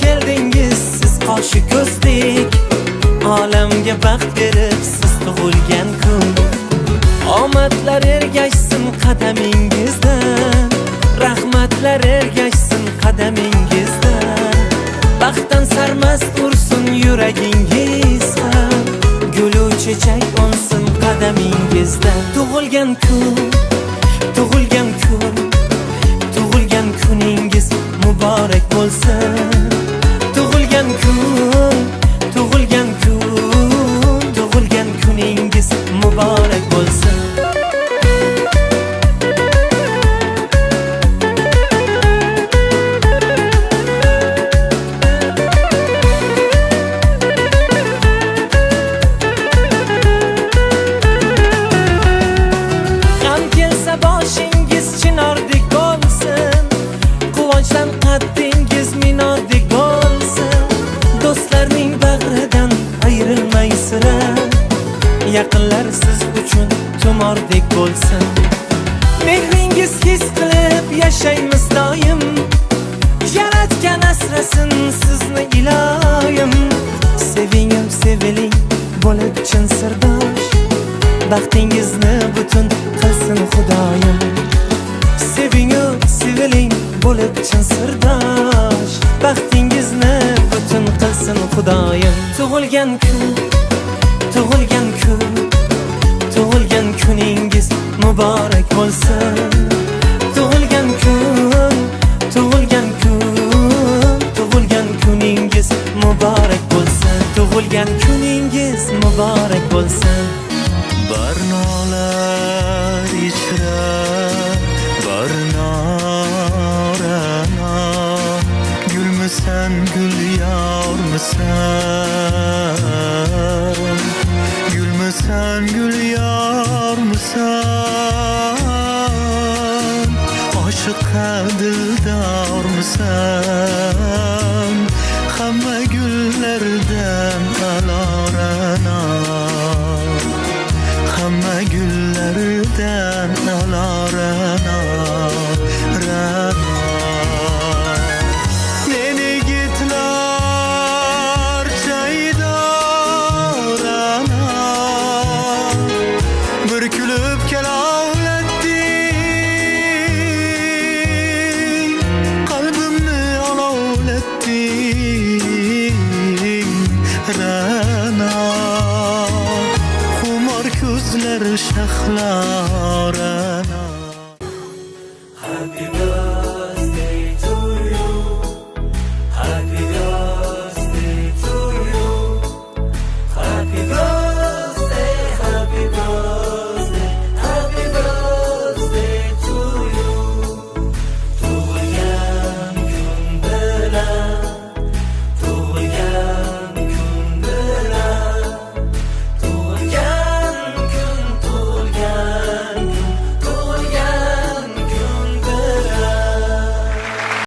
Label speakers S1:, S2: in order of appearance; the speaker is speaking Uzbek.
S1: keldingiz siz qoshi ko'zdek, olamga baxt berib siz tug'ilgan kun. Omadlar ergashsin qadamingizdan, rahmatlar ergashsin qadamingizdan. Baxtdan sarmast ursin yuragingiz ham, gulu chechak unsin qadamingizdan. Tug'ilgan kun, tug'ilgan kun, tug'ilgan kuningiz muborak bo'lsin. Tug'ilgan kun, tug'ilgan kun, tug'ilgan kuningiz muborak bo'lsin. G'am kelsa boshingiz chinordek bo'lsin, quvonchdan qaddingiz minordek bo'lsin. Do'stlarning bag'ridan ayrilmay sira, yaqinlar siz uchun tumordek bo'lsin. Mehringiz his qilib yashaymiz doim, yaratgan asrasin sizni iloyim. Sevingim seviling bo'lib chin sirdosh, baxtingizni butun qilsin Xudoyim. Sevingim seviling bo'lib chin sirdosh, baxtingizni butun qilsin Xudoyim. Tug'ilgan kun, tug'ilgan kun, tug'ilgan kuningiz muborak bo'lsin. Tug'ilgan kun, tug'ilgan kun, tug'ilgan kuningiz muborak bo'lsin. Tug'ilgan kuningiz muborak bo'lsin.
S2: Barnolar ichra barnorana, gulmisan gul yormisan, gulmisan gul yormisan, oshiqqa dildormisan, hamma gullardan alorana, hamma gullardan alorana, rana. Meni gitlar chaydorana, bir kulib kelovlatding, qalbimni olovlatding, rana. Xumor ko'zlar shahlarana.
S1: Happy birthday